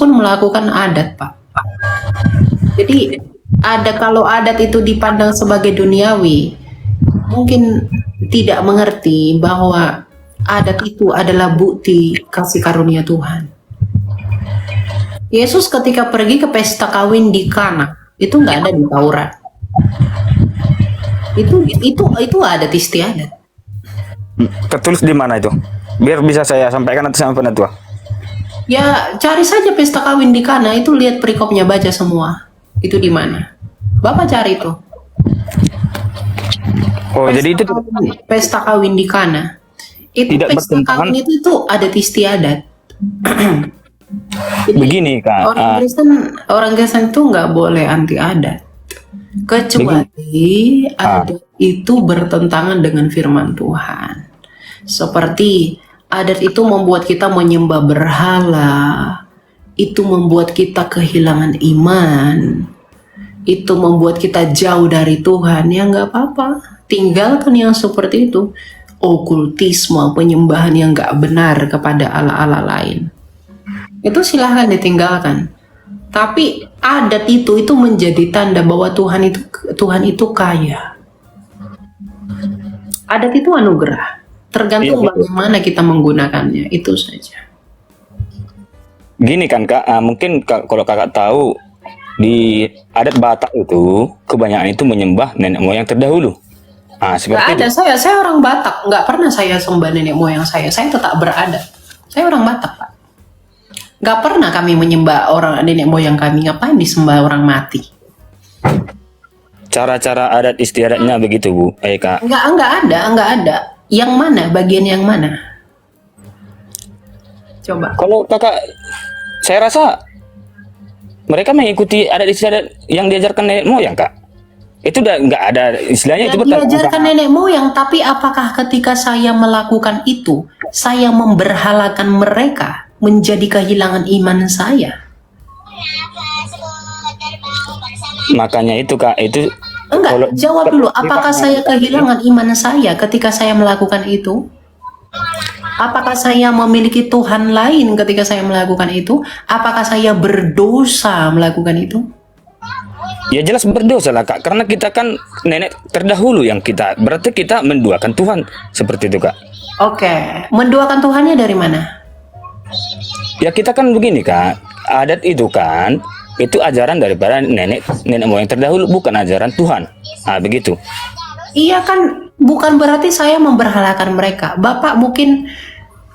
pun melakukan adat, Pak. Jadi kalau adat itu dipandang sebagai duniawi, mungkin tidak mengerti bahwa adat itu adalah bukti kasih karunia Tuhan. Yesus ketika pergi ke pesta kawin di Kana, itu nggak ada di Taurat. Itu adat istiadat. Tertulis di mana itu? Biar bisa saya sampaikan nanti sama penatua. Ya cari saja pesta kawin di Kana, itu lihat perikopnya, baca semua. Itu di mana? Bapak cari itu. Oh, jadi itu pesta kawin di Kana. Itu tidak pesta bertentangan. kawin itu adat istiadat. Jadi, Begini, Kak. orang Kristen itu nggak boleh anti adat, kecuali adat itu bertentangan dengan firman Tuhan. Seperti adat itu membuat kita menyembah berhala, itu membuat kita kehilangan iman, itu membuat kita jauh dari Tuhan. Ya nggak apa-apa, tinggalkan yang seperti itu. Okultisme, penyembahan yang nggak benar kepada Allah-Allah lain, itu silahkan ditinggalkan. Tapi adat itu menjadi tanda bahwa Tuhan itu kaya. Adat itu anugerah, tergantung bagaimana kita menggunakannya, itu saja. Gini kan, Kak, mungkin kalau Kakak tahu di adat Batak itu kebanyakan itu menyembah nenek moyang terdahulu. Seperti Nggak ada, saya orang Batak, nggak pernah saya sembah nenek moyang saya tetap beradat. Saya orang Batak, Pak. Nggak pernah kami menyembah orang nenek moyang kami. Ngapain disembah orang mati? cara-cara adat istiadatnya begitu, Bu. Kak. Nggak ada. Yang mana? Bagian yang mana? Coba. Kalau Kakak, saya rasa mereka mengikuti adat istiadat yang diajarkan nenek moyang, Kak. Itu udah nggak ada istilahnya, itu diajarkan nenek moyang, tapi apakah ketika saya melakukan itu, saya memberhalakan mereka, menjadi kehilangan iman saya? Makanya itu, Kak, itu enggak, jawab dulu, apakah saya kehilangan iman saya ketika saya melakukan itu? Apakah saya memiliki Tuhan lain ketika saya melakukan itu? Apakah saya berdosa melakukan itu? Ya jelas berdosa lah, Kak, karena kita kan nenek terdahulu yang kita, berarti kita menduakan Tuhan, seperti itu, Kak. Oke, menduakan Tuhannya dari mana? Ya kita kan begini, Kak, adat itu kan, itu ajaran daripada nenek moyang terdahulu, bukan ajaran Tuhan. Begitu. Iya kan, bukan berarti saya memberhalakan mereka. Bapak mungkin,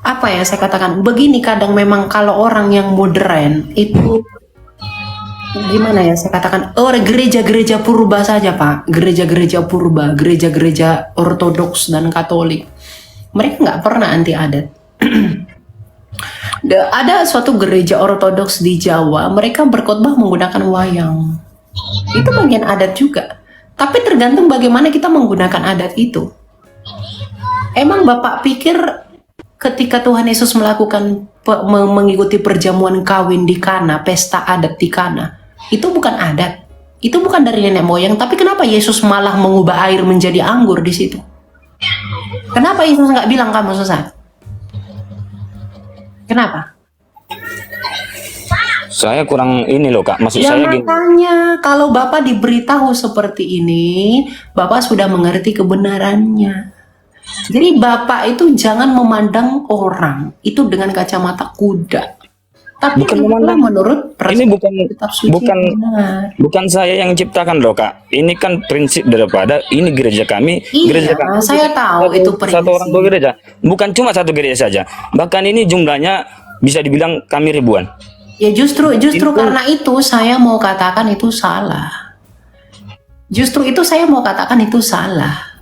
apa ya saya katakan, begini kadang memang kalau orang yang modern itu, gimana ya saya katakan, gereja-gereja purba saja, Pak. Gereja-gereja purba, gereja-gereja ortodoks dan katolik, mereka nggak pernah anti adat. Ada suatu gereja ortodoks di Jawa, mereka berkhotbah menggunakan wayang. Itu bagian adat juga. Tapi tergantung bagaimana kita menggunakan adat itu. Emang Bapak pikir ketika Tuhan Yesus mengikuti perjamuan kawin di Kana, pesta adat di Kana, itu bukan adat, itu bukan dari nenek moyang. Tapi kenapa Yesus malah mengubah air menjadi anggur di situ? Kenapa Yesus nggak bilang kamu sesat? Kenapa? Saya kurang ini loh, Kak. Maksud Ya saya gini. makanya kalau Bapak diberitahu seperti ini, Bapak sudah mengerti kebenarannya. Jadi Bapak itu jangan memandang orang itu dengan kacamata kuda. Tapi Bukan memandang. menurut Ini kitab suci benar. bukan saya yang ciptakan loh, Kak. Ini kan prinsip daripada ini gereja kami. Iya, gereja kami, saya tahu itu prinsip. satu orang tua gereja. Bukan cuma satu gereja saja. Bahkan ini jumlahnya bisa dibilang kami ribuan. Ya justru karena itu saya mau katakan itu salah. Justru itu saya mau katakan itu salah.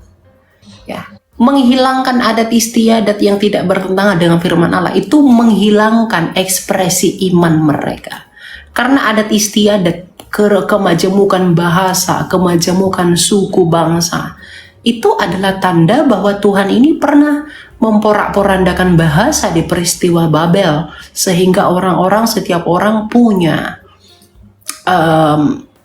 Ya, menghilangkan adat istiadat yang tidak bertentangan dengan firman Allah itu menghilangkan ekspresi iman mereka. Karena adat istiadat, kemajemukan bahasa, kemajemukan suku bangsa, itu adalah tanda bahwa Tuhan ini pernah memporak-porandakan bahasa di peristiwa Babel, sehingga setiap orang punya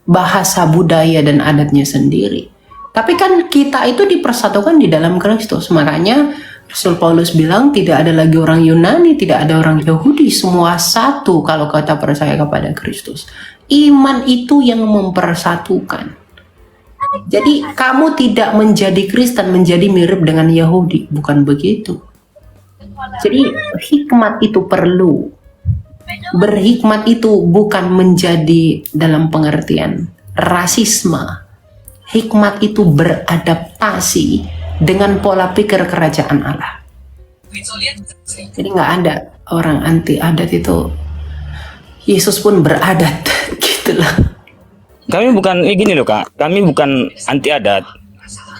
bahasa, budaya, dan adatnya sendiri. Tapi kan kita itu dipersatukan di dalam Kristus, makanya Rasul Paulus bilang tidak ada lagi orang Yunani, tidak ada orang Yahudi, semua satu kalau kita percaya kepada Kristus. Iman itu yang mempersatukan. Jadi kamu tidak menjadi Kristen menjadi mirip dengan Yahudi, bukan begitu. Jadi hikmat itu perlu. Berhikmat itu bukan menjadi dalam pengertian rasisme. Hikmat itu beradaptasi dengan pola pikir kerajaan Allah. Jadi nggak ada orang anti adat itu. Yesus pun beradat, gitulah. Kami bukan gini loh Kak, kami bukan anti adat.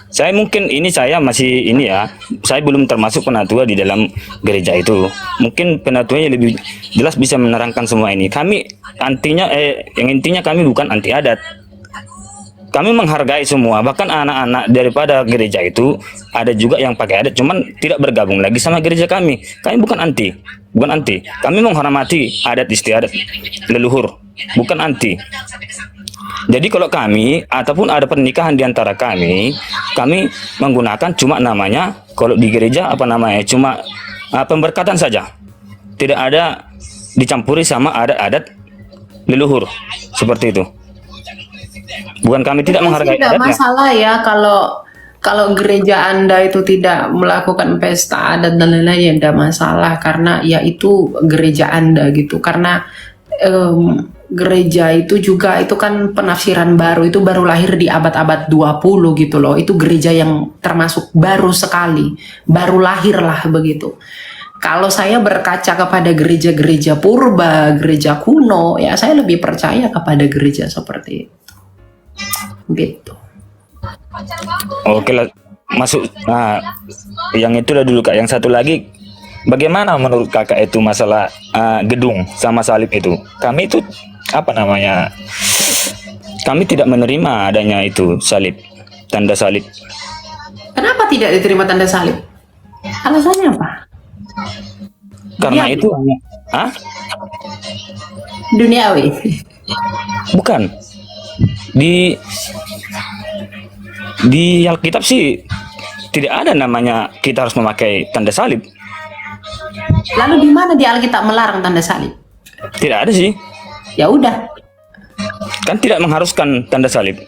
Saya masih ini ya, saya belum termasuk penatua di dalam gereja itu. Mungkin penatuanya lebih jelas bisa menerangkan semua ini. Kami yang intinya kami bukan anti adat. Kami menghargai semua, bahkan anak-anak daripada gereja itu ada juga yang pakai adat, cuman tidak bergabung lagi sama gereja kami. Kami bukan anti. Kami menghormati adat istiadat leluhur, bukan anti. Jadi kalau kami ataupun ada pernikahan di antara kami menggunakan cuma namanya, kalau di gereja cuma pemberkatan saja. Tidak ada dicampuri sama adat-adat leluhur seperti itu. Bukan kami tidak menghargai tidak adatnya. masalah ya kalau gereja Anda itu tidak melakukan pesta adat dan lain-lain, ya tidak masalah karena ya itu gereja Anda gitu. Karena gereja itu juga itu kan penafsiran baru, itu baru lahir di abad-abad 20 gitu loh. Itu gereja yang termasuk baru sekali, baru lahir lah begitu. Kalau saya berkaca kepada gereja-gereja purba, gereja kuno, ya saya lebih percaya kepada gereja seperti itu. Gitu. Oke lah, masuk. Nah, yang itu udah dulu Kak. Yang satu lagi, bagaimana menurut Kakak itu masalah gedung sama salib itu? Kami itu kami tidak menerima adanya itu salib, tanda salib. Kenapa tidak diterima tanda salib? Alasannya apa? Karena Duniawi. itu Duniawi. bukan di Alkitab sih tidak ada namanya kita harus memakai tanda salib. Lalu di mana di Alkitab melarang tanda salib? Tidak ada sih. Ya udah. Kan tidak mengharuskan tanda salib.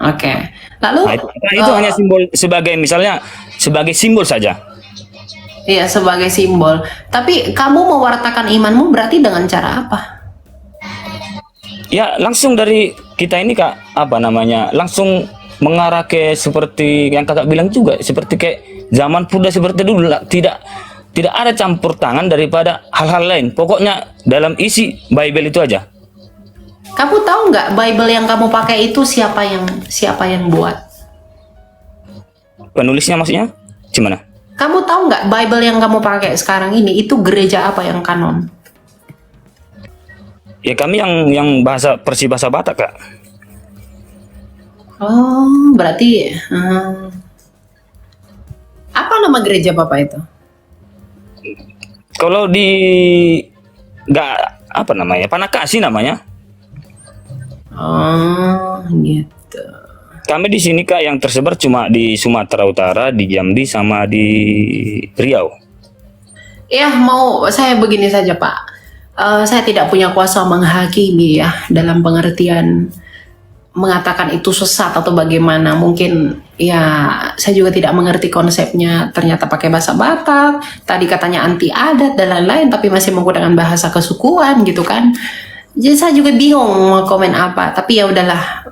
Oke. Lalu Nah, itu hanya simbol, sebagai simbol saja. iya, sebagai simbol. Tapi kamu mewartakan imanmu berarti dengan cara apa? Ya langsung dari kita ini Kak, langsung mengarah ke seperti yang Kakak bilang juga, seperti kayak zaman purba seperti dulu lah. Tidak ada campur tangan daripada hal-hal lain. Pokoknya dalam isi Bible itu aja. Kamu tahu nggak Bible yang kamu pakai itu siapa yang buat? Penulisnya maksudnya gimana? Kamu tahu nggak Bible yang kamu pakai sekarang ini itu gereja apa yang kanon? Ya kami yang bahasa bahasa Batak Kak. Oh, berarti apa nama gereja Bapak itu? Kalau di Panakasi namanya. Oh, gitu. Kami di sini Kak yang tersebar cuma di Sumatera Utara, di Jambi sama di Riau. Ya, saya begini saja Pak. Saya tidak punya kuasa menghakimi ya dalam pengertian mengatakan itu sesat atau bagaimana. Mungkin ya saya juga tidak mengerti konsepnya, ternyata pakai bahasa Batak, tadi katanya anti adat dan lain-lain, tapi masih menggunakan bahasa kesukuan gitu kan. Jadi saya juga bingung mau komen apa, tapi ya udahlah.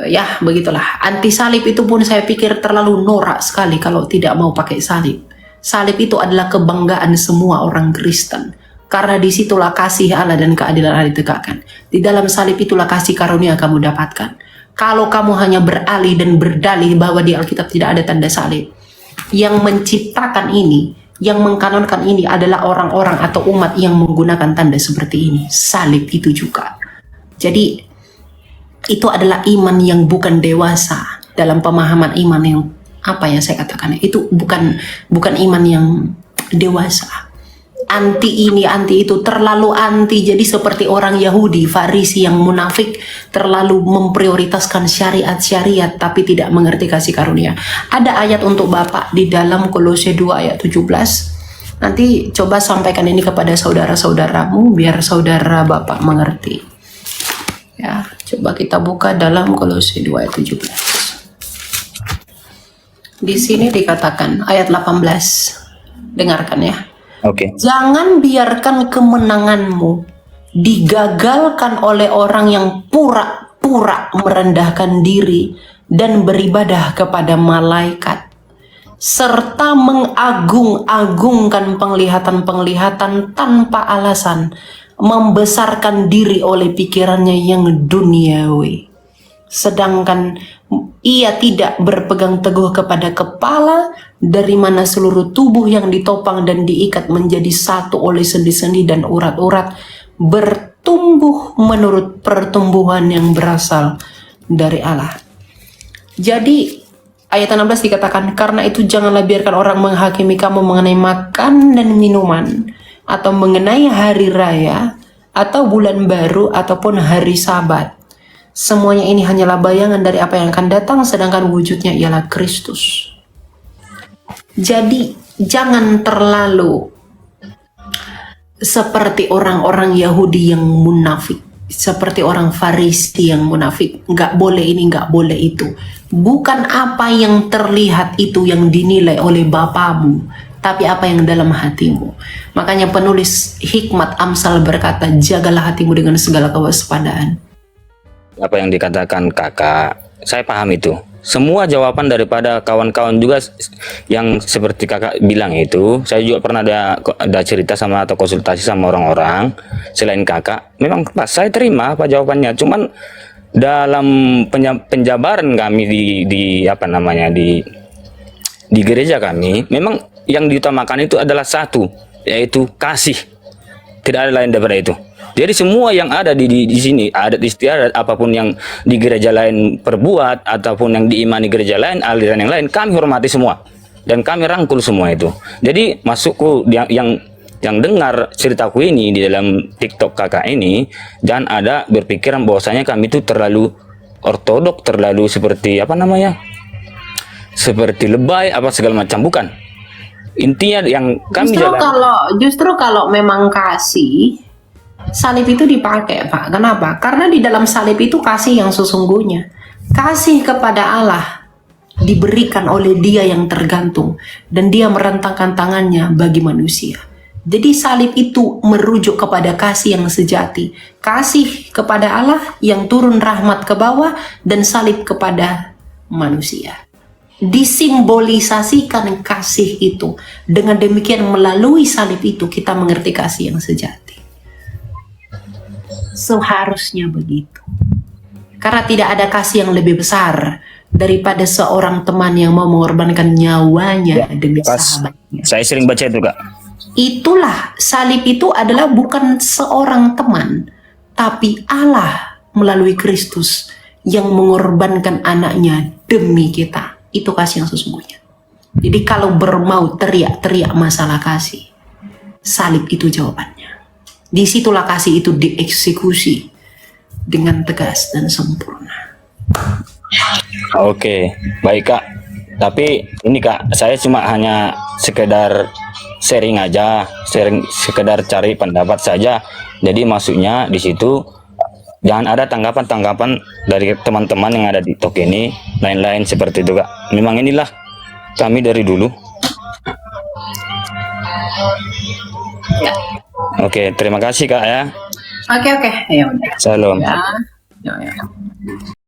Ya begitulah. Anti salib itu pun saya pikir terlalu norak sekali kalau tidak mau pakai salib. Salib itu adalah kebanggaan semua orang Kristen. Karena disitulah kasih Allah dan keadilan Allah ditegakkan. Di dalam salib itulah kasih karunia kamu dapatkan. Kalau kamu hanya beralih dan berdalih bahwa di Alkitab tidak ada tanda salib, yang menciptakan ini, yang mengkanonkan ini adalah orang-orang atau umat yang menggunakan tanda seperti ini. Salib itu juga. Jadi itu adalah iman yang bukan dewasa dalam pemahaman iman yang apa yang saya katakan itu bukan iman yang dewasa. anti ini, anti itu, terlalu anti. Jadi seperti orang Yahudi, Farisi yang munafik, terlalu memprioritaskan syariat-syariat tapi tidak mengerti kasih karunia. Ada ayat untuk Bapak di dalam Kolose 2 ayat 17. Nanti coba sampaikan ini kepada saudara-saudaramu biar saudara Bapak mengerti. Ya, coba kita buka dalam Kolose 2 ayat 17. Di sini dikatakan ayat 18. Dengarkan ya. Oke. Jangan biarkan kemenanganmu digagalkan oleh orang yang pura-pura merendahkan diri dan beribadah kepada malaikat, serta mengagung-agungkan penglihatan-penglihatan tanpa alasan, membesarkan diri oleh pikirannya yang duniawi. Sedangkan ia tidak berpegang teguh kepada kepala, dari mana seluruh tubuh yang ditopang dan diikat menjadi satu oleh sendi-sendi dan urat-urat, bertumbuh menurut pertumbuhan yang berasal dari Allah. Jadi ayat 16 dikatakan, karena itu janganlah biarkan orang menghakimi kamu mengenai makan dan minuman, atau mengenai hari raya, atau bulan baru, ataupun hari Sabat. Semuanya ini hanyalah bayangan dari apa yang akan datang, sedangkan wujudnya ialah Kristus. Jadi jangan terlalu seperti orang-orang Yahudi yang munafik, seperti orang Farisi yang munafik. Nggak boleh ini, nggak boleh itu. Bukan apa yang terlihat itu yang dinilai oleh Bapamu, tapi apa yang dalam hatimu. Makanya penulis Hikmat Amsal berkata, jagalah hatimu dengan segala kewaspadaan. Apa yang dikatakan kakak, saya paham itu. Semua jawaban daripada kawan-kawan juga yang seperti kakak bilang itu, saya juga pernah ada cerita sama atau konsultasi sama orang-orang selain kakak. Memang Pak, saya terima apa jawabannya. Cuman dalam penjabaran kami di apa namanya di gereja kami, memang yang diutamakan itu adalah satu, yaitu kasih. Tidak ada lain daripada itu. Jadi semua yang ada di sini, adat istiadat, apapun yang di gereja lain perbuat, ataupun yang diimani gereja lain, aliran yang lain, kami hormati semua. Dan kami rangkul semua itu. Jadi masukku yang dengar ceritaku ini di dalam TikTok kakak ini, dan ada berpikiran bahwasanya kami itu terlalu ortodok, terlalu seperti apa namanya, seperti lebay, apa segala macam. Bukan. Intinya yang kami Justru kalau memang kasih, salib itu dipakai, Pak. Kenapa? Karena di dalam salib itu kasih yang sesungguhnya. Kasih kepada Allah diberikan oleh Dia yang tergantung, dan Dia merentangkan tangannya bagi manusia. Jadi salib itu merujuk kepada kasih yang sejati. Kasih kepada Allah yang turun rahmat ke bawah, dan salib kepada manusia. Disimbolisasikan kasih itu. Dengan demikian melalui salib itu kita mengerti kasih yang sejati. Seharusnya begitu. Karena tidak ada kasih yang lebih besar daripada seorang teman yang mau mengorbankan nyawanya demi sahabatnya. Saya sering baca itu, Kak. Itulah, salib itu adalah bukan seorang teman, tapi Allah melalui Kristus yang mengorbankan anaknya demi kita. Itu kasih yang sesungguhnya. Jadi kalau bermau teriak-teriak masalah kasih, salib itu jawabannya. Disitulah kasih itu dieksekusi dengan tegas dan sempurna. Oke, baik Kak. Tapi ini Kak, saya cuma hanya sekedar sharing aja, sekedar cari pendapat saja. Jadi maksudnya di situ jangan ada tanggapan-tanggapan dari teman-teman yang ada di TikTok ini, lain-lain seperti itu Kak. Memang inilah kami dari dulu. Ya. Oke, terima kasih Kak ya. Oke, ya udah. Salam. Ya. Ya.